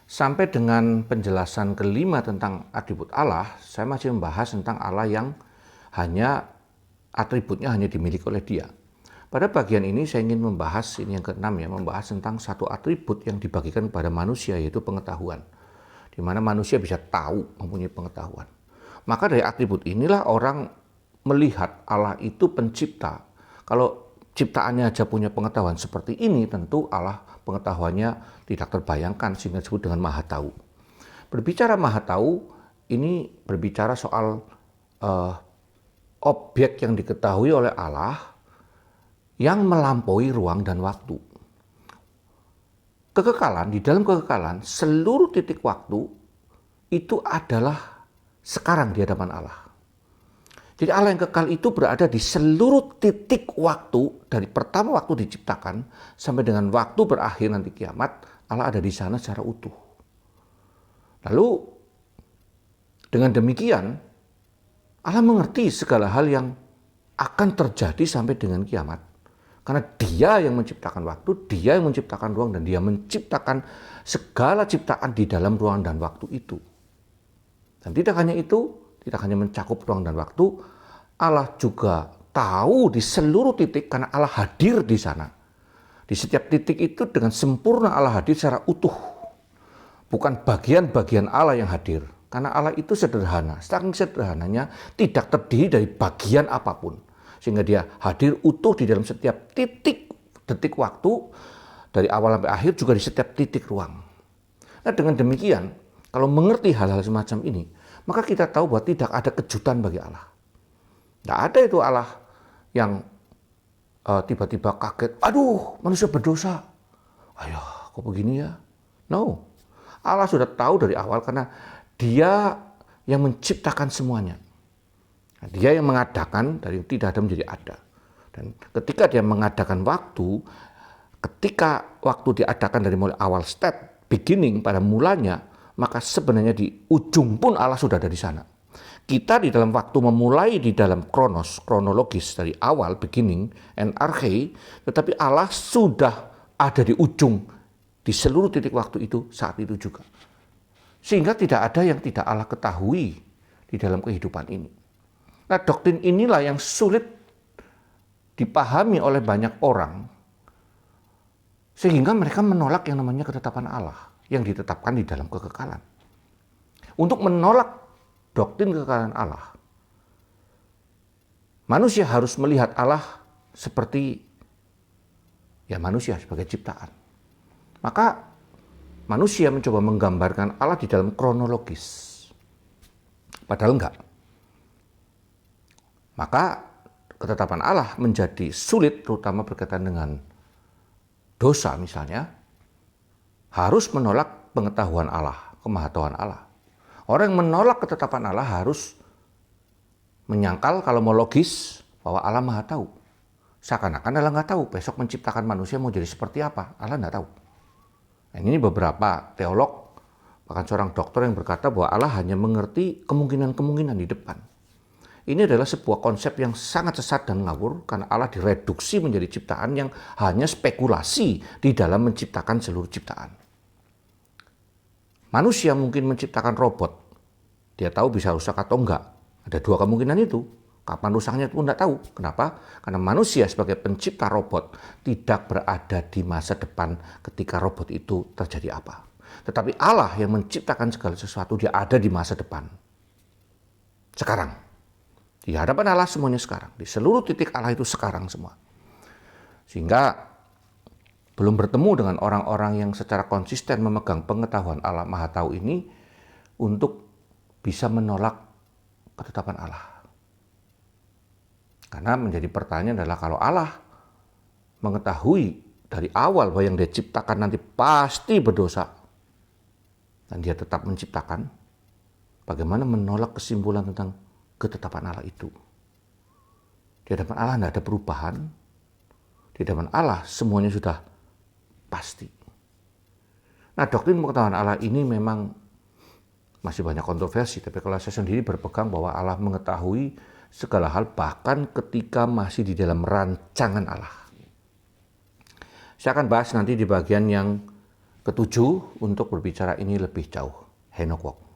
Sampai dengan penjelasan kelima tentang atribut Allah, saya masih membahas tentang Allah yang hanya atributnya hanya dimiliki oleh Dia. Pada bagian ini saya ingin membahas, ini yang keenam ya, membahas tentang satu atribut yang dibagikan kepada manusia, yaitu pengetahuan. Di mana manusia bisa tahu, mempunyai pengetahuan. Maka dari atribut inilah orang melihat Allah itu pencipta. Kalau ciptaannya aja punya pengetahuan seperti ini, tentu Allah pengetahuannya tidak terbayangkan sehingga disebut dengan maha tahu. Berbicara maha tahu, ini berbicara soal objek yang diketahui oleh Allah yang melampaui ruang dan waktu. Kekekalan, di dalam kekekalan, seluruh titik waktu itu adalah sekarang di hadapan Allah. Jadi Allah yang kekal itu berada di seluruh titik waktu, dari pertama waktu diciptakan sampai dengan waktu berakhir nanti kiamat, Allah ada di sana secara utuh. Lalu dengan demikian Allah mengerti segala hal yang akan terjadi sampai dengan kiamat. Karena Dia yang menciptakan waktu, Dia yang menciptakan ruang, dan Dia menciptakan segala ciptaan di dalam ruang dan waktu itu. Dan tidak hanya itu, tidak hanya mencakup ruang dan waktu, Allah juga tahu di seluruh titik karena Allah hadir di sana. Di setiap titik itu dengan sempurna Allah hadir secara utuh. Bukan bagian-bagian Allah yang hadir. Karena Allah itu sederhana. Saking sederhananya tidak terdiri dari bagian apapun. Sehingga Dia hadir utuh di dalam setiap titik detik waktu, dari awal sampai akhir, juga di setiap titik ruang. Nah, dengan demikian, kalau mengerti hal-hal semacam ini, maka kita tahu bahwa tidak ada kejutan bagi Allah. Tidak ada itu Allah yang tiba-tiba kaget, aduh manusia berdosa, ayo kok begini ya. No, Allah sudah tahu dari awal karena Dia yang menciptakan semuanya. Dia yang mengadakan, dari tidak ada menjadi ada. Dan ketika Dia mengadakan waktu, ketika waktu diadakan dari mulai awal step, beginning, pada mulanya, maka sebenarnya di ujung pun Allah sudah ada di sana. Kita di dalam waktu memulai di dalam kronologis dari awal, beginning, and arche, tetapi Allah sudah ada di ujung, di seluruh titik waktu itu, saat itu juga. Sehingga tidak ada yang tidak Allah ketahui di dalam kehidupan ini. Nah, doktrin inilah yang sulit dipahami oleh banyak orang, sehingga mereka menolak yang namanya ketetapan Allah yang ditetapkan di dalam kekekalan. Untuk menolak doktrin kekekalan Allah, manusia harus melihat Allah seperti ya manusia sebagai ciptaan. Maka manusia mencoba menggambarkan Allah di dalam kronologis. Padahal enggak. Maka ketetapan Allah menjadi sulit, terutama berkaitan dengan dosa misalnya, harus menolak pengetahuan Allah, kemahatauan Allah. Orang yang menolak ketetapan Allah harus menyangkal kalau mau logis bahwa Allah maha tahu. Seakan-akan Allah nggak tahu besok menciptakan manusia mau jadi seperti apa, Allah nggak tahu. Nah, ini beberapa teolog, bahkan seorang dokter yang berkata bahwa Allah hanya mengerti kemungkinan-kemungkinan di depan. Ini adalah sebuah konsep yang sangat sesat dan ngawur karena Allah direduksi menjadi ciptaan yang hanya spekulasi di dalam menciptakan seluruh ciptaan. Manusia mungkin menciptakan robot. Dia tahu bisa rusak atau enggak. Ada dua kemungkinan itu. Kapan rusaknya pun enggak tahu. Kenapa? Karena manusia sebagai pencipta robot tidak berada di masa depan ketika robot itu terjadi apa. Tetapi Allah yang menciptakan segala sesuatu, Dia ada di masa depan. Sekarang. Di hadapan Allah semuanya sekarang. Di seluruh titik Allah itu sekarang semua. Sehingga belum bertemu dengan orang-orang yang secara konsisten memegang pengetahuan Allah Maha Tahu ini untuk bisa menolak ketetapan Allah. Karena menjadi pertanyaan adalah kalau Allah mengetahui dari awal bahwa yang Dia ciptakan nanti pasti berdosa dan Dia tetap menciptakan, bagaimana menolak kesimpulan tentang ketetapan Allah itu? Di hadapan Allah tidak ada perubahan. Di hadapan Allah semuanya sudah pasti. Nah, doktrin pengetahuan Allah ini memang masih banyak kontroversi. Tapi kalau saya sendiri berpegang bahwa Allah mengetahui segala hal bahkan ketika masih di dalam rancangan Allah. Saya akan bahas nanti di bagian yang Ketujuh, untuk berbicara ini lebih jauh, Henok Walk.